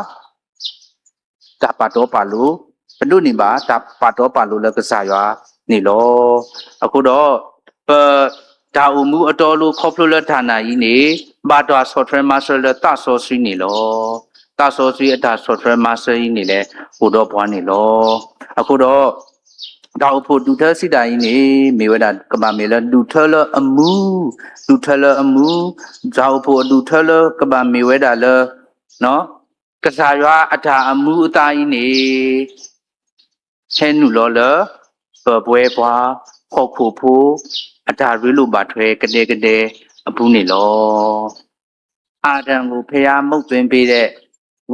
တပါတော့ပါလို့ဘဒုနေပါတပါတော့ပါလို့လည်းကစားရွာနေလောအခုတော့ဒါအမှုအတော်လို့ခေါပလိုလဌာနကြီးနေဘာတော် software master လတဆောစီနေလောတဆောစီအတာ software master ကြီးနေလဲဟိုတော့ဘွားနေလောအခုတော့ဒါအဖို့ဒူထစီတာကြီးနေမေဝဒကဘာမေလဒူထလအမှုဒူထလအမှုဒါအဖို့ဒူထလကဘာမေဝဒလနော်ကစားရွာအထာအမှုအသားကြီးနေဆဲနုလောလပွဲဘွားခေါ်ခိုဖိုးအထာရွေးလို့ပါထွဲကအပူနေလောအာဒံကိုဖျားမုတ်သွင်းပေးတဲ့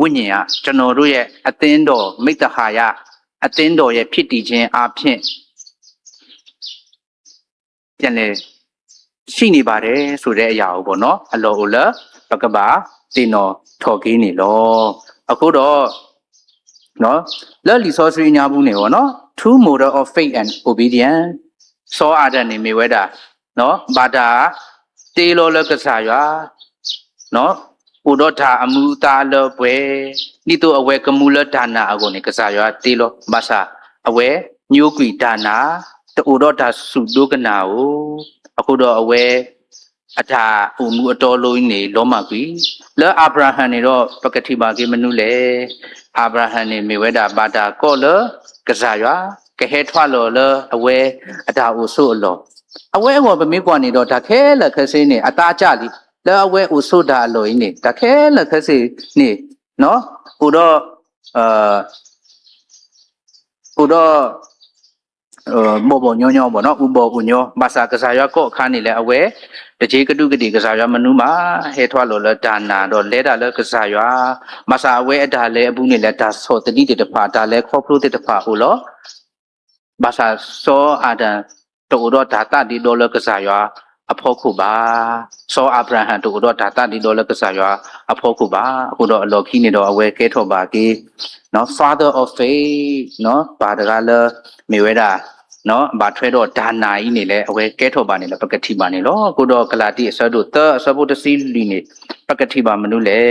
ဝိညာဉ်ကကျွန်တော်တို့ရဲ့အသင်းတော်မိတ္တဟာယအသင်းတော်ရဲ့ဖြစ်တည်ခြင်းအဖြစ်ပြန်လေရှိနေပါတယ်ဆိုတဲ့အရာကိုပေါ့နော်အလောအလပကပါတင်တော်ထော်ကင်းနေလောအခုတော့နော်လက်လီဆောစရီညာဘူးနေပေါ့နော် two model of faith and obedience စောအာဒန်နေမိဝဲတာနော်ဘာတာတေလောလကစားရွာနော်ဥဒ္ဓအမှုတာလောပွဲနိတောအဝဲကမူလဒါနာအကုန်နေကစားရွာတေလောမဆာအဝဲညိုကွီဒါနာတူဒ္ဓစုဒုကနာကိုအခုတော့အဝဲအထာဥမှုအတော်လုံးနေလောမကွီလဲအာဗြဟံနေတော့ပကတိပါကေမနုလေအာဗြဟံနေမေဝဲတာဘာတာကောလကစားရွာကဟဲထွာလောလအဝဲအထာဥဆုအလောအဝဲဘောဗမေကွာနေတော့ဒါခဲလက်ခစင်းနေအသားကြလီလဲအဝဲဥဆုဒါအလောင်းနေဒါခဲလက်ခစင်းနေနော်ဟိုတော့ဘောညောညောပေါ့နော်ဥဘောဥညောဘာသာကစားရွာကော့ခါနေလဲအဝဲတကြီးကတုကတိကစားရွာမနုမှာဟဲထွာလောလဒါနာတော့လဲတာလဲကစားရွာမဆာအဝဲအဒါလဲအပူနေလဲဒါဆောတတိတဖာဒါလဲခေါပလို့တဖာဟိုလောဘာသာစောအာဒံတူတော့ဓာတတိဒေါ်လကစားရွာအဖို့ခုပါစောအာဗြဟံတူတော့ဓာတတိဒေါ်လကစားရွာအဖို့ခုပါအခုတော့အလော်ခီနေတော့အဝဲကဲထော်ပါကေနော် father of faith နော်ဘာတကားလဲမေဝဲတာနော်ဘာထွဲတော့ဒါနာကြီးနေလဲအဝဲကဲထော်ပါနေလဲပကတိပါနေလောအခုတော့ဂလာတိအစတို့သအစဘုတစီလီနေပကတိပါမနုလေ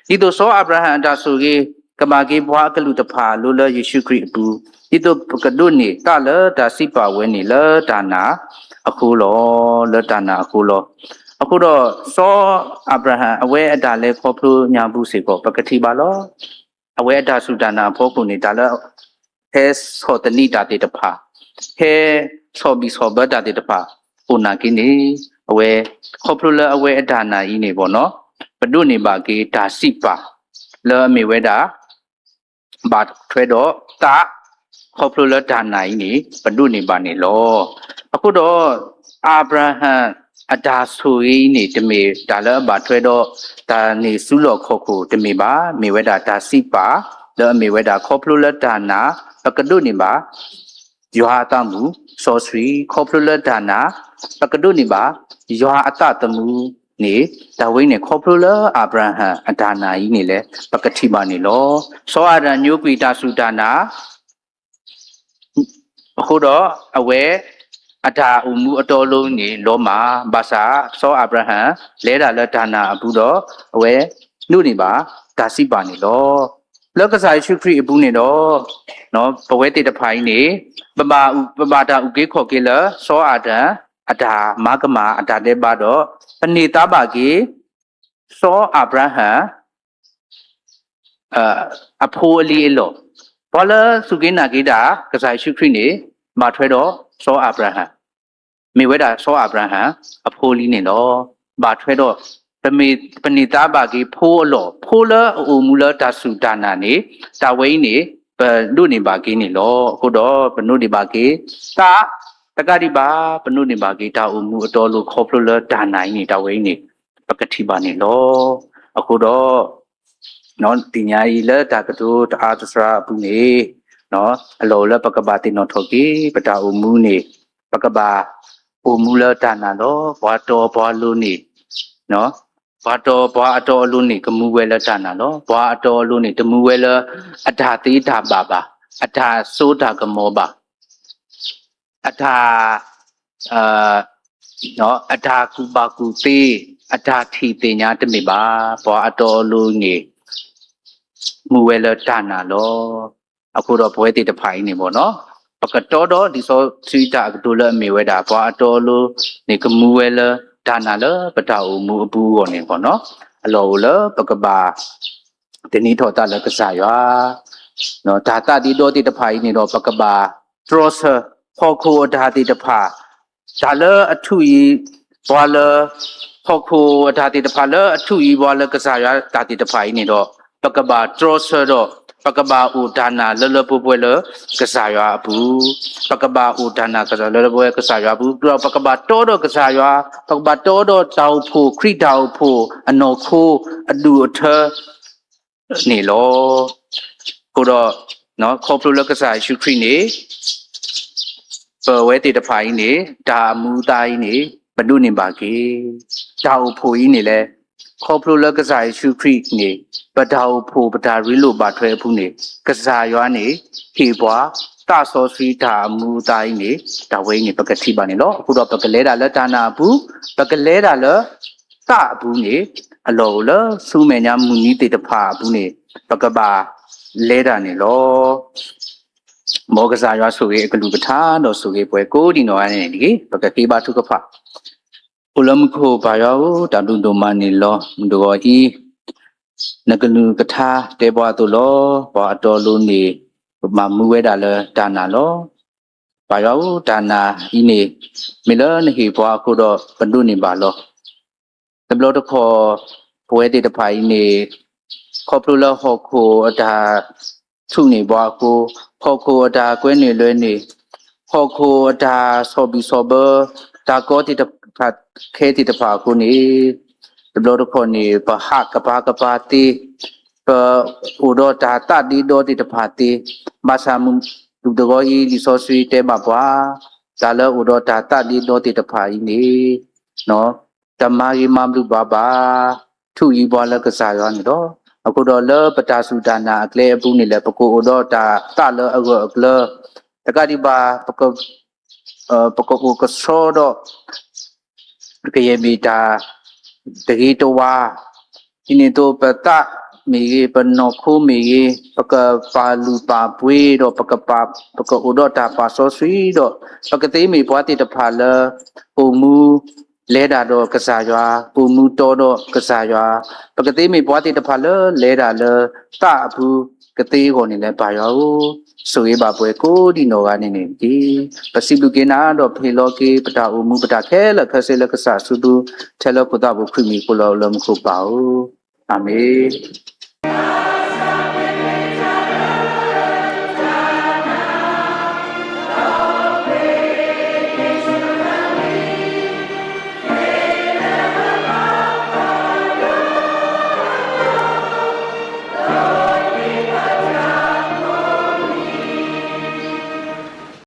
ဒီတော့စောအာဗြဟံအတာဆိုကေကမာကေဘွားကလူတဖာလိုလယေရှုခရစ်ဘူးဒီတော့ကဒုနေတလဒါစိပါဝဲနေလဒါနာအခုလောလဒါနာအခုလောအခုတော့စောအာဗြဟံအဝဲအတာလဲခေါ်ဖလို့ညာဘူးစေကောပကတိပါလောအဝဲအတာစုဒါနာဖို့ခုနေတာလဟဲဆောတနိတာတေတဖာဟဲဆောဘီဆောဘတာတေတဖာဥနာကိနေအဝဲခေါ်ဖလို့လအဝဲအတာနာကြီးနေပေါ့နော်ဘဒုနေပါကေဒါစိပါလောအမေဝဲတာဘာထွဲတော့တာခေါပလိုလဒါနိုင်နေဘဒုနေပါနေလောအခုတော့အာဗြဟံအတာဆိုရင်းနေတမေဒါလည်းဘာထွဲတော့ဒါနေစုလောခေါခုတမေပါမေဝဲတာဒါစိပါလောအမေဝဲတာခေါပလိုလဒါနာပကဒုနေပါယောဟာတမှုစောစရီခေါပလိုလဒါနာပကဒုနေပါယောဟာအတတမှုနေဒါဝိနေခေါပလိုလအာဗြဟံအဒါနာကြီးနေလဲပကတိပါနေလောစောအာဒံညုပိတာစုဒါနာအခုတော့အဝဲအထာဥမှုအတော်လုံးနေလောမာဘာသာစောအာဗြဟံလဲတာလက်ဒါနာအဘူးတော့အဝဲနှုတ်နေပါဒါစိပါနေလောလောကစားရှုခရိအဘူးနေတော့နော်ဘဝဲတေတဖိုင်းနေပပါတာဥကေခေါ်ကေလစောအာဒံအထာမကမာအထာတဲ့ပါတော့ပဏိတာပါကေစောအာဗြဟံ အဖိုးအလေးလောဘာလဲစုကင်းနာကိတာကစားရှုခရစ်နေမထွဲတော့စောအာဗြဟံမိဝဲတာစောအာဗြဟံအဖိုးလေးနေတော့မထွဲတော့ပဏိတာဘာကြီးဖိုးအလောဖိုးလဲအိုမူလဒါစုဒါနာနေတာဝိနေဘနုနေဘာကြီးနေလောအခုတော့ဘနုနေဘာကြီးတာတက္ကတိပါဘနုနေဘာကြီးတာအိုမူအတော်လို့ခေါ်ဖလို့လဲဒါနိုင်နေတာဝိနေပကတိပါနေလောအခုတော့နော်တင်ညာကြီးလဲဒါကတူတအားတစရာဘူးနေနော်အလောလဲပကဘာတင်နော်ထော်ကြီးပတာအိုမူနေပကဘာအိုမူလဲဒါနာလောဘွာတော်ဘွာလူနေနော်ဘွာတော်ဘွာအတော်လူနေကမူဝဲလဲဒါနာလောဘွာအတော်လူနေတမူဝဲလဲအထာသေးတာပါအထာစိုးတာကမောပါအထာနော်အထာကူပါကူသေးအထာထီတင်ညာတမိပါဘွာအတော်လူနေမူဝဲလတာနာလောအခုတော့ဘွဲတိတဖိုင်းနေပေါ့နော်ပကတော်တော့ဒီဆိုစီတာကတူလအမေဝဲတာဘွာအတော်လို့နေကမူဝဲလတာနာလပတာအူမူအပူကိုနေပေါ့နော်အလောလပကဘာတနီထောတာလကစားရွာနော်ဒါတာဒီတော့တိတဖိုင်းနေတော့ပကဘာထရောဆာခေါ်ခိုဒါတိတဖာဒါလအထုကြီးဘွာလခေါ်ခိုဒါတိတဖာလအထုကြီးဘွာလကစားရွာဒါတိတဖိုင်းနေတော့ပကဘာထရောဆာတော့ပကဘာဥဒါနာလပပွဲလကစားရွာဘူးပကဘာဥဒါနာကစားလပွဲကစားရွာဘူးပြီးတော့ပကဘာတောတော့ကစားရွာပကဘာတောတော့တောက်ဖို့ခရိတောက်ဖို့အနော်ခိုးအလူအထနေလောကိုတော့နော်ခေါပလိုလကစားရှုခရိနေပဝဲတေတဖိုင်းနေဒါမူတိုင်းနေဘဒုနေပါကေတောက်ဖို့ကြီးနေလဲခေါပလိုလကစားရှုခရိနေပဒါဖို့ပဒါရီလိုပါထွဲဖူးနေကစားရွာနေခေပွားတဆောစီတာမူတိုင်းနေဒါဝိနေပကတိပါနေလောအခုတော့ပကလဲတာလက်တာနာဘူးပကလဲတာလတဘူးနေအလောလစူမေညာမူနီတေတဖာဘူးနေပကဘာလဲတာနေလောမောကစားရွာဆိုရေအကလူပထာတော့ဆိုရေပွဲကိုဒီနော်အနေဒီပကတိပါထုကဖဥလမခိုဘာယောတာတုဒမနီလောမဒဂောဤနကလူကထာတေဘွားသူလောဘာအတော်လုံးနေမမူဝဲတာလဲဒါနာလောဘာယောဒါနာဤနေမေလနဟေဘွားခုတော့ဘဒုနေပါလောတဘလို့တခေါ်ပွဲတေတဖိုင်နေခေါပလူလဟောခိုအတာထုနေဘွားကိုခေါခိုအတာကွဲနေလွဲနေခေါခိုအတာဆောဘီဆောဘတာကောတိတဖတ်ခဲတိတဖာကိုနေတဘလို့တခေါ်နေပဟကပါကပါတိပဥဒတာတတိဒောတိတဖာတိဘာသာမူဒုဒဂောဤလီဆိုဆွေတဲမှာပွာဒါလဥဒတာတတိဒောတိတဖာဤနေနော်တမဂိမမလူဘာဘာထုဤဘွာလကစားရောနေတော့အခုတော့လပတာစုဒါနာအကလေအပူနေလေပကိုဥဒတာတလအကောအကလတကတိပါပကိုကဆောတော့ကယေမီတာတဂီတဝါဒီနေတော့ပတမေပနောခိုမေပကပါလူပါပွေတော့ပကပါပကဥဒတာပါဆောဆွီတော့ပကတိမေဘွားတိတဖာလပုံမူလဲတာတော့ကစားရွာပုံမူတော်တော့ကစားရွာပကတိမေဘွားတိတဖာလလဲတာလတဘူးကတိကိုနေလဲပါရောဆိုရပါပွဲကိုဒီနော်ကနေနေဒီပစီလူကေနာတော့ဖေလောကေပတာအမှုပတာခဲလခဆေလကဆာစုဒူထဲလကုတာဘုခိမီကိုလောလမ်ခုပါဦးအာမေ